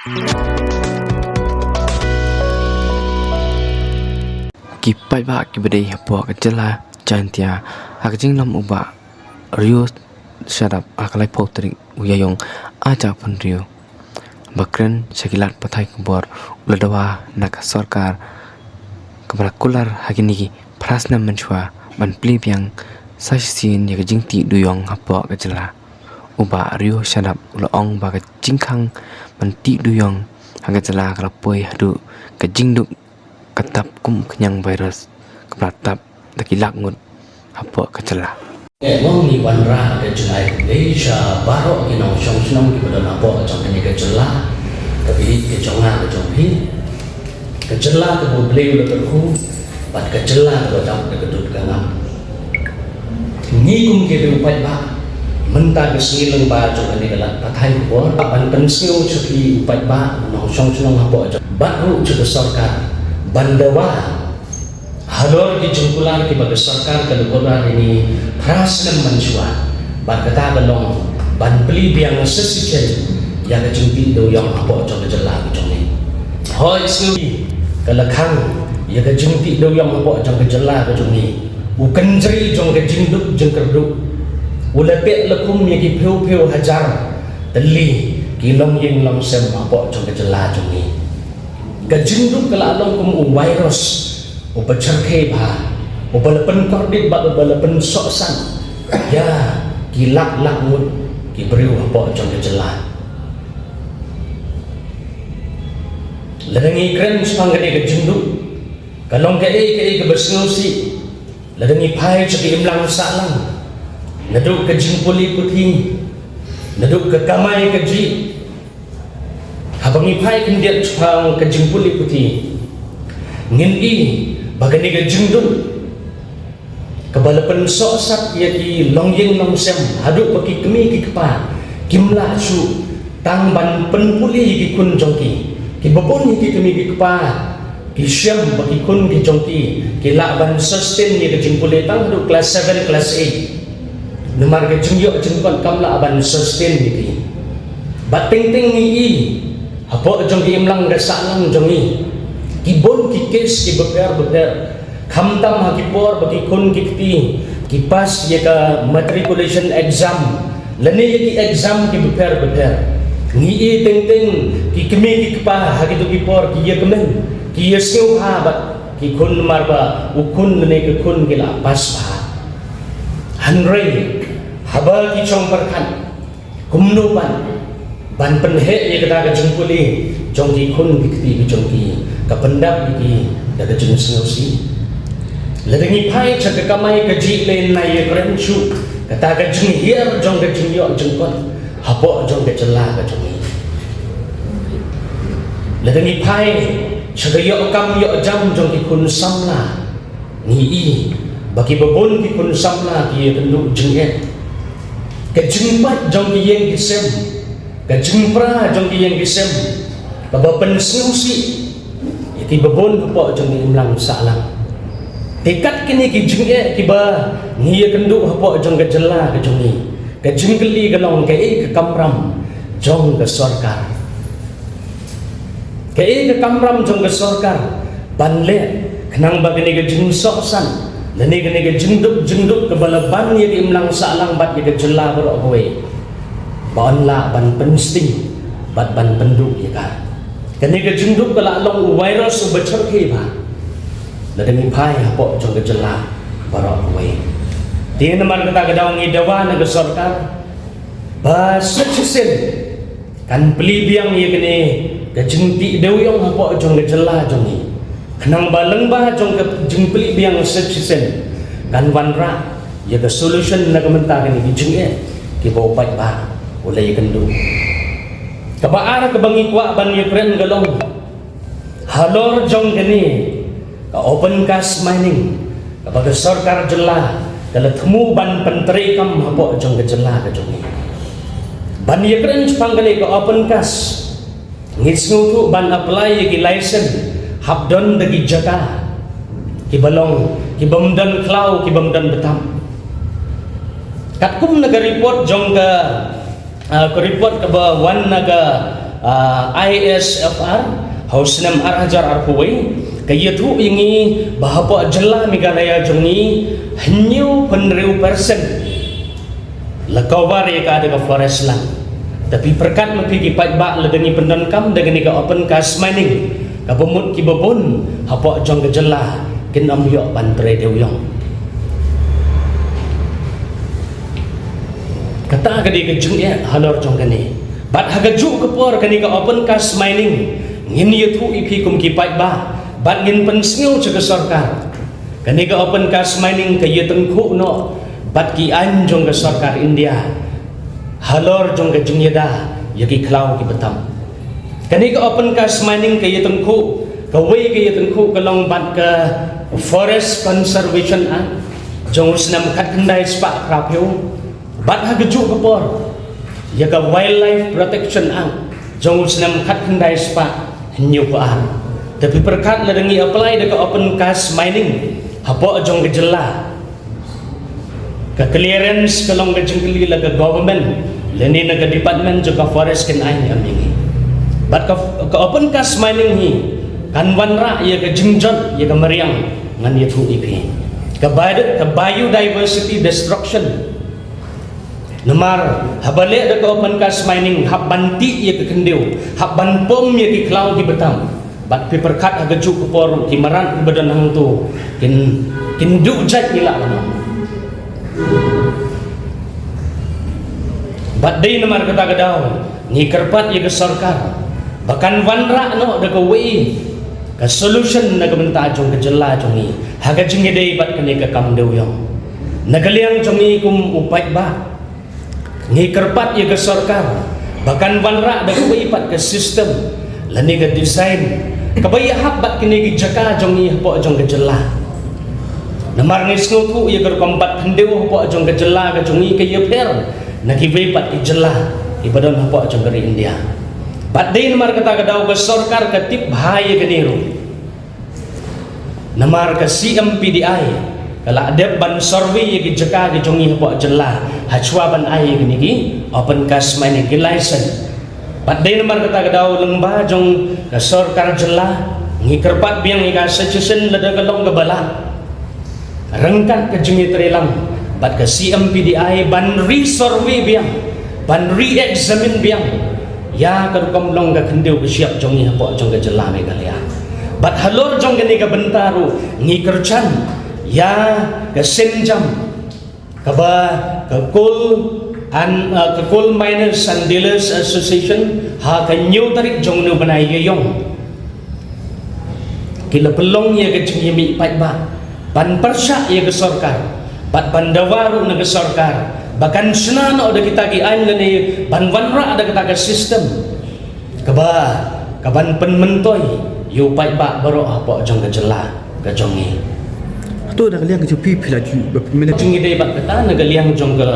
Kipai ba ki bedai hapo kecela jantia akjing lam uba rio syarap akalai potri uyayong aja pun rio bakren sekilat patai kubor uladawa nak sarkar kebarakular hagini prasna menchua ban plip yang sasin ya kajing ti duyong hapo kecela uba rio syarap ulaong ba kajingkang ban ti duyong hagacela kalapoi hadu kajing duk ketap kum kenyang virus kepratap dakilak ngut apa kecela Wong ni wanra ke jelai Malaysia baru kinau song senong ki pada napo jong ni ke jela tapi ke jonga ke jonghi ke jela ke boleh le terku pat ke jela ke jong ke dut kangam ni kum ke upai ba menta ke sileng ba jong ni kelat patai ko pan pensiu seki upai ba nau song senong apo jong baru ke sarkar bandawa halor di jengkular ki bagi sarkar ke lukular ini prasnem menjua ban kata belong ban beli biang sesichen yang kejengti do yang apa jong kejela ki jong ni hoi sui ke lekang ya kejengti do yang apa jong kejela ki jong ni u kenjri jong kejingduk jengkerduk ulepet lekum ya ki peu hajar teli ki long yeng long sem apa jong kejela jong ni kejingduk kala long kum virus upacarke ba ubalapan kordit ba ubalapan soksan ya kilak lakmut kibriu apa jong kejela ladangi kren sepangane kejingduk kalong ke bersengusi ladangi pai ceki imlang salang naduk kejing puli putih naduk ke kamai keji habangi pai kendiat sepang kejing puli putih ngin i bagani kejingduk kebalapan soksat ya ki longyeng long sem haduk bagi kemi ki kepa kimla su tangban penpuli ki kun jongki ki babon ki kemi ki kepa ki syam bagi kun ki jongki ki lakban sustain ni kejing puli tang haduk kelas 7 kelas 8 nomor kejing yok jengkon kam lakban sustain ni ki bating ting ni i apa jongki imlang gasalang jongi kibon ki kes ki beper khamtam hakipor bagi kun ki kti ki pas ye ka matriculation exam lani ye ki exam ki beper ngi e teng ki kemi ki kpa hakitu ki por ki ye kemen ki ye seu ha bat ki kun marba ukun ne ki kun ki la pas ba hanrei haba ki chong perkhan kumnupan ban penhe ye kata ka jengpuli jongki kun ki kti ki jongki kapendap iki daga jenis ngosi ladangi pai cak kamai kaji len nai krenchu kata ka jeng hier jong ka jeng yo jengkon hapo jong ka jela ka jong ladangi pai cak yo kam yo jam jong ki kun samla ni i bagi babon ki kun samla ki tendu jeng ka jeng pat jong ki yeng ki sem ka jeng pra jong ki yeng ki sem ka bapen ngosi ki babon apa jong ni imlang salang tekat kini ki jeng ki ba ngi kendu apa jong ka jela ka jong ni ka jeng keli ka long ka ka kamram jong ka sarkar ka kamram jong ka sarkar banle kenang ba kini ka jeng soksan lani kini ka jengduk ka balaban ye ki imlang salang bat ka jela ro kowe ban la ban pensting bat ban penduk ye ka kani ka jengduk kala long virus bachar ke ba ladani pai hapo jong ka jela barok we dia namar kata kadang ngi dawa na ka sarkar ba suksesin kan beli biang ye kene ka jengti dewyong hapo jong ka jela jong ni kenang baleng ba jong ka jeng beli biang suksesin kan wanra ye ka solution na ka menta kani ki jeng ki bo pai ba ulai kendu kabaara kebangi kwa ban Ukraine galong halor jong gani ka open cast mining kabaga sarkar jela kala themu ban pentri kam hapo jong jela ka jong ban Ukraine panggale ka open cast ngisngu tu ban apply ki license habdon dagi jaka ki balong ki bamdan klau ki bamdan betam katkum naga report jong ka ko report ka ba wan naga ISFR hausnam arhajar arpuai kaya tu ingi bahapa jela Meghalaya jongi henyu penriu persen lakawar ya ada ke forest land tapi perkat mempigi paibak ledeni pendankam dengan ke open cast mining kabumut kibabun hapa jong ke jela kin am yok bantre dewyong kata kadi ke jeng ya halor jong kani bat hagaju ke por kani ke open cast mining ngin yetu ipi kum ki paibak bat ngin pensngiu ke sarkar kani ke open cast mining ke yetengku no bat ki anjong ke sarkar India halor jong ke jengyada yaki klau ki betam kani ke open cast mining ke yetengku ke wei ke yetengku ke long bat ke forest conservation act jong usnam khat kendai spa krapyo bat hagaju ke por ya ke wildlife protection act jong usnam khat kendai spa nyu paan tapi perkat ladangi apply dekat open cast mining hapa jong ke jela ke clearance kalong ke jengkeli la ke government leni na ke department juga forest ken ai amingi bat ke open cast mining hi kan wanra ya ke jengjot ya ke meriang ngan ya thu ipi ke biodiversity destruction Nemar habale ada ke open cast mining hab banti ya ke kendiu hab ban pom ya ke klau di betam bat pi perkat agaju ke por ki maran badan hang tu kin du jat ila kana bat dei nemar kata gadau ni kerpat ya ke sarkar bahkan wanra no da ke wei ke solution na ke benta jong ke jela jong ni haga jingi dei bat kene ke kam dewyong nagaliang jong ni kum upai ba ngi kerpat ya ke sarkar bahkan wanra da ke pat ke sistem lani ke design kabaya habat kini ke jaka jong ni hapo jong ke jela namar ngi snotu ya ke kompat hendeu hapo jong ke jela ke jong ni ke yeper nagi wepat ke jela ibadon hapo jong ke India bat dei namar kata kadau ke sarkar ke tip bahaya ke niru namar ke CMPDI kalau ada ban survey yang dijeka ke jongi hapo jela hachwa ban ai gini gi open cast mining ki license pat dei nomor kata kadau lengba jong ke sarkar jela ngi kerpat biang ngi ka suggestion lada galong ke bala rengkat ke jengi trelang bat ke CMPDI ban re-survey biang ban re-examine biang ya ke kom long ke kendeu ke siap jongi hapo jong ke jela Meghalaya bat halor jong gini ke bentaru ngi kerjan ya ke senjam kaba ke coal miners and dealers association ha ke new tarik jong nu banai yong kila pelong ya ke jemi pai ba ban persya ya ke sarkar bat bandawaru na ke sarkar bahkan senano ada kita ki an ni ban wanra ada kita ke sistem kaba kaban penmentoy yu pai ba baro apa jong ke jela ke jongi tu dah kalian kecupi pila minat jungi dei bat kata nagaliang jong ke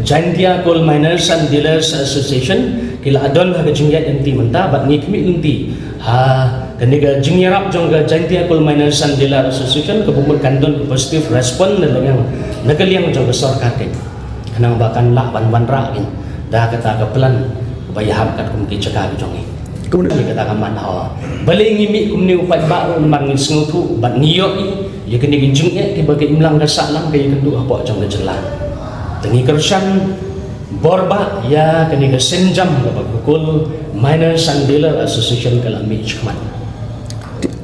Jantia Coal Miners and Dealers Association kila adon ha jungi enti menta bat ngi kmi enti ha kaniga jungi rap jong ke Jantia Coal Miners and Dealers Association ke bumut kandon ke positive respon nagaliang jong ke sarkar ke kanang bakan la ban ra kin da kata ke plan bayaham kat kum ki caka jongi kemudian kata kaman ha bali ngi mi kum ni upat ba mang ngutu bat ngiyok ya kini ginjung ya bagi imlang ka salang kay kendu apa jong ke jela tengi kersan borba ya kini ke senjam ka bagukul miners and dealer association kala mi chman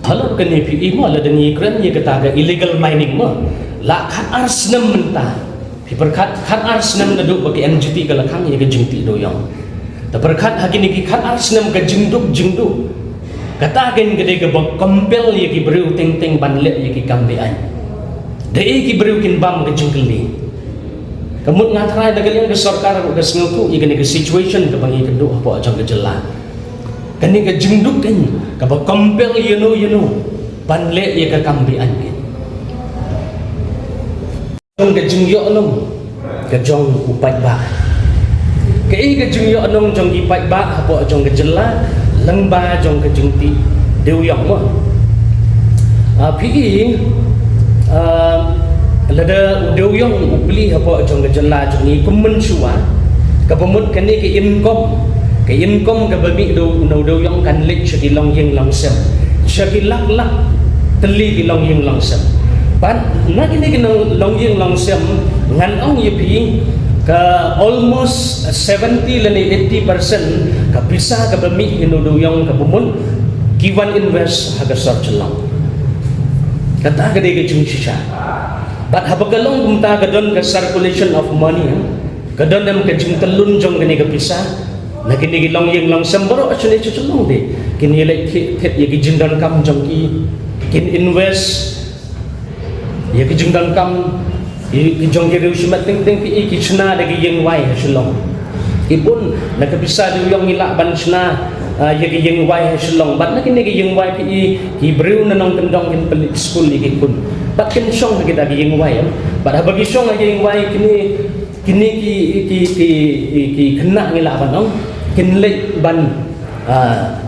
halo kini pi mo la dengi kren ya kata ga illegal mining mo la khat arsnam menta pi perkat khat arsnam nadu bagi NGT kala khang ya ke jingti doyong ta perkat hakini ki khat arsnam ka jingduk kata gen gede ke bok kompel ye ki breu ting ting banlet ye ki kambe an de ki breu kin bam ke jengkeli kemut ngatrai da galian ke sarkar ke senguku ye gene ke situation ke bangi kendu apa ajang ke jela kani ke jengduk kan ke bok kompel ye no banlet ye ke kambe an jong ke jengyo nom ke jong upat ba ke jengyo nom jong ipat ba apa ajang ke jela lengba jong ke jengti dewyong mo pi lada dewyong beli apa jong ke jela jong ni kumen suwa ke pemut kene ke income ke income ke babi do yang kan lek long yang langsam lak lak teli long yang langsam pan na kini long yang langsam ngan ong yepi ke almost 70 lani 80% ke bisa ke babi yang ke bumun kiwan invest haga sorcelang kata gede ke jung shisha but habagalong kumta gadon ke circulation of money gadon dem ke jung telun jong gini ke pisah na kini gilong yang long sembaro actually cuculong de kini lek thet ye gijindan kam jong ki kin invest ye gijindan kam ye jong ye riu shimat ting ting pi ki chna de yang wai hasulong ipun na ke pisah de yang ilak ban chna ye yang wai hasulong bat na kini yang wai pi ki briu na nong kendong kin pelit school ni pun bat kin song kita yang wai bat bagi song yang wai kini ki kena ngilak ban kin lek ban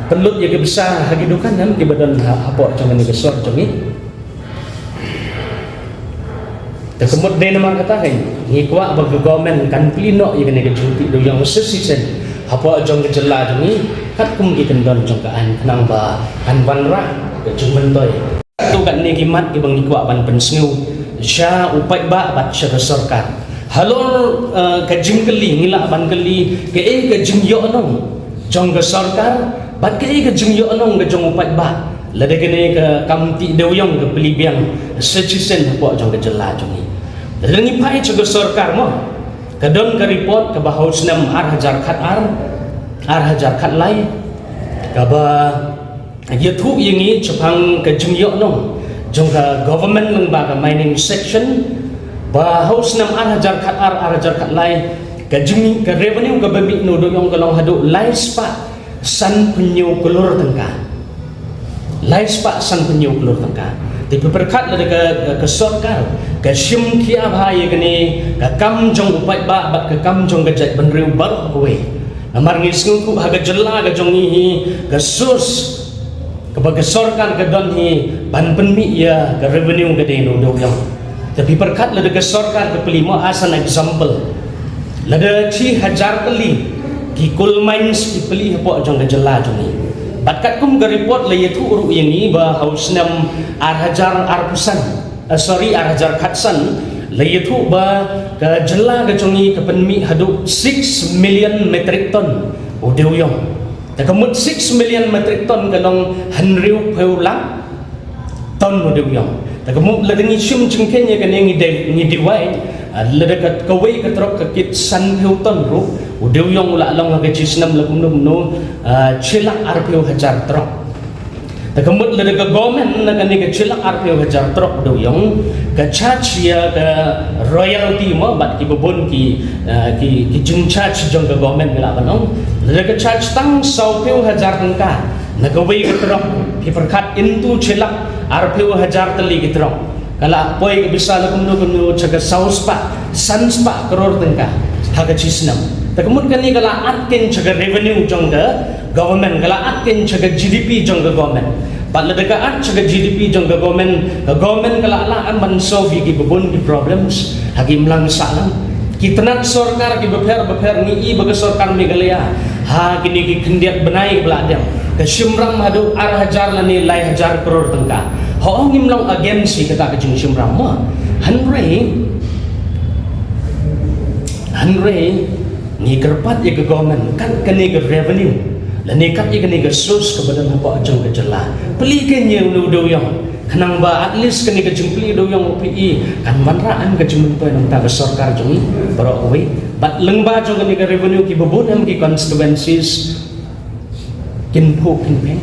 pelut ye besar hagidukan nam ki badan apa jangan ni besar jangi tekemut de nama kata kai ni kwa bagi government kan plino ye kene ke cuti do yang sesisen apa jong ke jela jangi kat kum ki kendon jong kaan kenang ba kan ban ra ke jumen toy tu kan ni kimat ki bang ni kwa ban pensngu sya upai ba bat sya sarkar halor ke jingkeli ngila ban keli ke jing yo nong jong ke sarkar bat ke jing yo nong ke jong upai ba lade kene ke kamti dewyong ke pelibiang secisen apa jong ke jela jongi lengi pai ke sarkar mo kadon ke report ke bahaus nam hajar khat lai ka ba ye thu yingi chapang ke jing yo nong jong ke government leng ba ke mining section bahaus nam hajar khat lai ke jing ke revenue ke babi no do yang kalong hadu lai spa san penyu kelur tengka lai spa san penyu kelur tengka di berkat le ke sarkar ke sim kia bhai ke ni ke kam jong upai ba bat ke kam jong ke jat benriu bar kowe amar ngisngu ku haga jela ke jong ni ke sus ke bagi sarkar ke don hi ban penmi ya ke revenue ke de no do yang tapi berkat le ke sarkar ke pelima as an example lada ci hajar peli ki coal mines peli apa jong ke jela jong ni batkat kum ke report le yetu uru yang ni ba haus nam hajar hajar khatsan le yetu ba ke jela ke jong ni ke penmi hadu 6 million metric ton udeu yong ta kemut 6 million metric ton kalong hanriu peulang ton udeu yong ta kemut le dengi sum jengken ye kan ngi diwai le dekat kawai ke trok ke kit san ton ru udeu yong ula long ke cisnam la kumno no chilak arpeu hajar trok ta kemut le dekat government na kan ke chilak arpeu hajar trok udeu yong ke charge ya ke royalty mo bat ki bobon ki jung charge jong ke government la banong le dekat charge tang sau hajar tengka na kawai ke trok ki perkat into chilak arpeu hajar teli ke trok kala poi ke bisa la kumno jaga saus pa sans pa kror tengka haga cisnam takmut kani kala atken jaga revenue jong the government kala atken jaga GDP jong the government bat la daga at jaga GDP jong the government kala la an ban solve ki bebon ki problems hagi mlang salam ki tenat sarkar ki beper ni i baga sarkar Meghalaya ha kini ki kendiat benai beladam ke simram hadu hajar lani lai hajar kror tengka ho ngimlong agensi kata ke jing simram ma hanre ni kerpat ye ke government kan kene ke revenue la ni kat ye kene ke sus ke badan apa ajong ke jela peli ke nye do yang kanang ba at least kene ke jempli do yang pi kan manraan ke jung to nang ta ke sarkar jung baro we bat lengba jong kene ke revenue ki bobonam ki constituencies kin ho kin pe